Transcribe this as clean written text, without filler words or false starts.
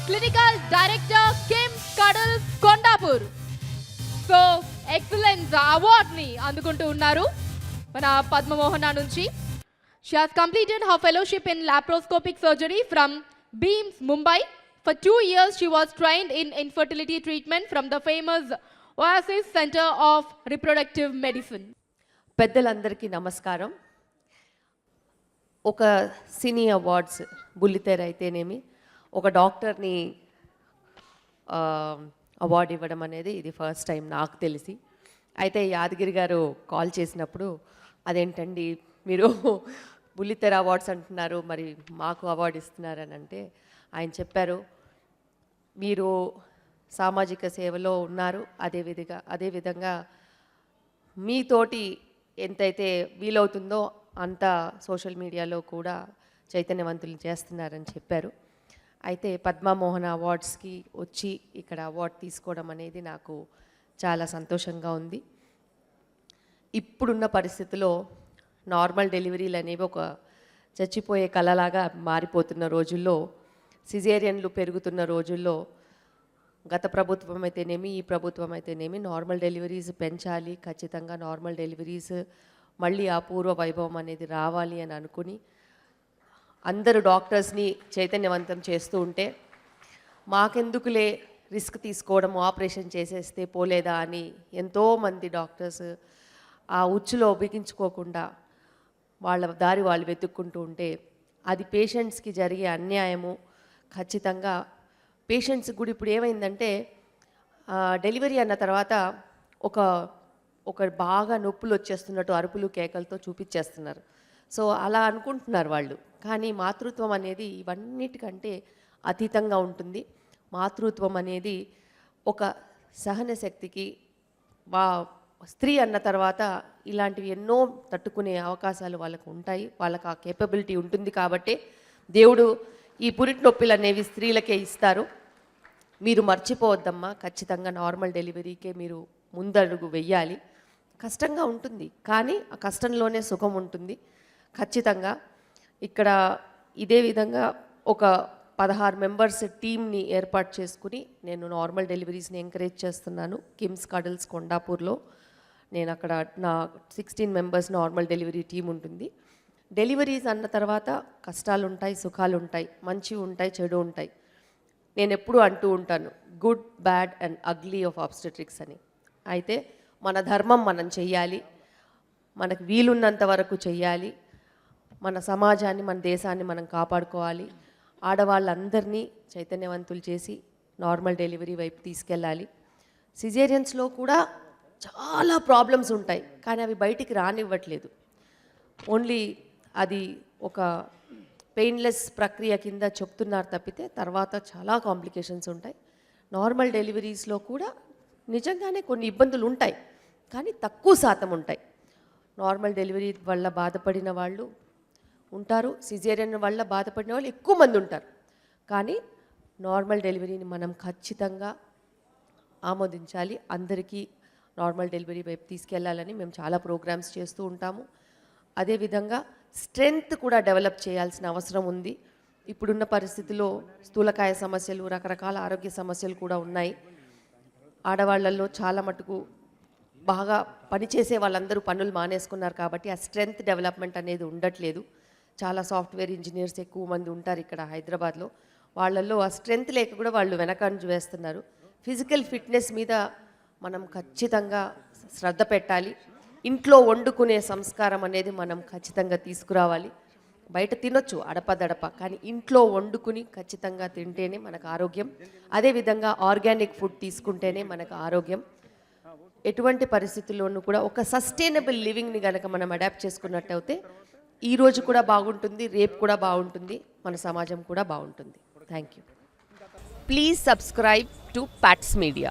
Clinical Director Kim Cuddles Kondapur. So, Excellence Award ni అందుకుంటూ ఉన్నారు మన పద్మమోహన నుంచి. She has completed her fellowship in laparoscopic surgery from Beams, Mumbai. For 2 years, she was trained in infertility treatment from the famous Oasis Center of Reproductive Medicine. పెద్దలందరికీ నమస్కారం. ఒక సినీ awards బుల్లితెర అయితేనేమి ఒక డాక్టర్ని అవార్డు ఇవ్వడం అనేది ఇది ఫస్ట్ టైం నాకు తెలిసి. అయితే యాదగిరి గారు కాల్ చేసినప్పుడు అదేంటండి మీరు బుల్లితెర అవార్డ్స్ అంటున్నారు, మరి మాకు అవార్డు ఇస్తున్నారని అంటే ఆయన చెప్పారు, మీరు సామాజిక సేవలో ఉన్నారు, అదేవిధంగా మీతోటి ఎంతైతే వీలవుతుందో అంత సోషల్ మీడియాలో కూడా చైతన్యవంతులు చేస్తున్నారని చెప్పారు. అయితే పద్మమోహన అవార్డ్స్కి వచ్చి ఇక్కడ అవార్డు తీసుకోవడం అనేది నాకు చాలా సంతోషంగా ఉంది. ఇప్పుడున్న పరిస్థితిలో నార్మల్ డెలివరీలు అనేవి ఒక చచ్చిపోయే కళలాగా మారిపోతున్న రోజుల్లో, సిజేరియన్లు పెరుగుతున్న రోజుల్లో గత ప్రభుత్వం అయితేనేమి ఈ ప్రభుత్వం అయితేనేమి నార్మల్ డెలివరీస్ పెంచాలి, ఖచ్చితంగా నార్మల్ డెలివరీస్ మళ్ళీ ఆ పూర్వ వైభవం అనేది రావాలి అని అనుకుని అందరూ డాక్టర్స్ని చైతన్యవంతం చేస్తూ ఉంటే మాకెందుకులే రిస్క్ తీసుకోవడం, ఆపరేషన్ చేసేస్తే పోలేదా అని ఎంతోమంది డాక్టర్స్ ఆ ఉచ్చులో బిగించుకోకుండా వాళ్ళ దారి వాళ్ళు వెతుక్కుంటూ ఉంటే అది పేషెంట్స్కి జరిగే అన్యాయము. ఖచ్చితంగా పేషెంట్స్ కూడా ఇప్పుడు ఏమైందంటే డెలివరీ అన్న తర్వాత ఒక బాగా నొప్పులు వచ్చేస్తున్నట్టు అరుపులు కేకలతో చూపించేస్తున్నారు. సో అలా అనుకుంటున్నారు వాళ్ళు. కానీ మాతృత్వం అనేది ఇవన్నిటికంటే అతీతంగా ఉంటుంది. మాతృత్వం అనేది ఒక సహన శక్తికి స్త్రీ అన్న తర్వాత ఇలాంటివి ఎన్నో తట్టుకునే అవకాశాలు వాళ్ళకు ఉంటాయి, వాళ్ళకి ఆ కేపబిలిటీ ఉంటుంది. కాబట్టి దేవుడు ఈ పురిటి నొప్పులు అనేవి స్త్రీలకే ఇస్తారు. మీరు మర్చిపోవద్దమ్మా, ఖచ్చితంగా నార్మల్ డెలివరీకే మీరు ముందడుగు వెయ్యాలి. కష్టంగా ఉంటుంది కానీ ఆ కష్టంలోనే సుఖం ఉంటుంది. ఖచ్చితంగా ఇక్కడ ఇదే విధంగా ఒక 16 మెంబర్స్ టీమ్ని ఏర్పాటు చేసుకుని నేను నార్మల్ డెలివరీస్ని ఎంకరేజ్ చేస్తున్నాను. కిమ్స్ కడల్స్ కొండాపూర్లో నేను అక్కడ నా 16 మెంబర్స్ నార్మల్ డెలివరీ టీం ఉంటుంది. డెలివరీస్ అన్న తర్వాత కష్టాలు ఉంటాయి, సుఖాలు ఉంటాయి, మంచి ఉంటాయి, చెడు ఉంటాయి. నేను ఎప్పుడూ అంటూ ఉంటాను good, bad and ugly of obstetrics అని. అయితే మన ధర్మం మనం చెయ్యాలి, మనకు వీలున్నంత వరకు చెయ్యాలి, మన సమాజాన్ని మన దేశాన్ని మనం కాపాడుకోవాలి. ఆడవాళ్ళందరినీ చైతన్యవంతులు చేసి నార్మల్ డెలివరీ వైపు తీసుకెళ్ళాలి. సిజేరియన్స్లో కూడా చాలా ప్రాబ్లమ్స్ ఉంటాయి కానీ అవి బయటికి రానివ్వట్లేదు. ఓన్లీ అది ఒక పెయిన్లెస్ ప్రక్రియ కింద చెప్తున్నారు తప్పితే తర్వాత చాలా కాంప్లికేషన్స్ ఉంటాయి. నార్మల్ డెలివరీస్లో కూడా నిజంగానే కొన్ని ఇబ్బందులు ఉంటాయి కానీ తక్కువ శాతం ఉంటాయి. నార్మల్ డెలివరీ వల్ల బాధపడిన వాళ్ళు ఉంటారు, సిజేరియన్ వల్ల బాధపడిన వాళ్ళు ఎక్కువ మంది ఉంటారు. కానీ నార్మల్ డెలివరీని మనం ఖచ్చితంగా ఆమోదించాలి. అందరికీ నార్మల్ డెలివరీ వైపు తీసుకెళ్లాలని మేము చాలా ప్రోగ్రామ్స్ చేస్తూ ఉంటాము. అదేవిధంగా స్ట్రెంగ్త్ కూడా డెవలప్ చేయాల్సిన అవసరం ఉంది. ఇప్పుడున్న పరిస్థితిలో స్థూలకాయ సమస్యలు, రకరకాల ఆరోగ్య సమస్యలు కూడా ఉన్నాయి. ఆడవాళ్లలో చాలా మటుకు బాగా పనిచేసే వాళ్ళందరూ పనులు మానేసుకున్నారు కాబట్టి ఆ స్ట్రెంగ్త్ డెవలప్మెంట్ అనేది ఉండట్లేదు. చాలా సాఫ్ట్వేర్ ఇంజనీర్స్ ఎక్కువ మంది ఉంటారు ఇక్కడ హైదరాబాద్లో. వాళ్ళల్లో ఆ స్ట్రెంగ్త్ లేక కూడా వాళ్ళు వెనకంజు వేస్తున్నారు. ఫిజికల్ ఫిట్నెస్ మీద మనం ఖచ్చితంగా శ్రద్ధ పెట్టాలి. ఇంట్లో వండుకునే సంస్కారం అనేది మనం ఖచ్చితంగా తీసుకురావాలి. బయట తినొచ్చు అడపదడప, కానీ ఇంట్లో వండుకుని ఖచ్చితంగా తింటేనే మనకు ఆరోగ్యం. అదేవిధంగా ఆర్గానిక్ ఫుడ్ తీసుకుంటేనే మనకు ఆరోగ్యం. ఎటువంటి పరిస్థితుల్లోనూ కూడా ఒక సస్టైనబుల్ లివింగ్ని కనుక మనం అడాప్ట్ చేసుకున్నట్టయితే ఈ రోజు కూడా బాగుంటుంది, రేపు కూడా బాగుంటుంది, మన సమాజం కూడా బాగుంటుంది. Thank you. Please subscribe to pets media.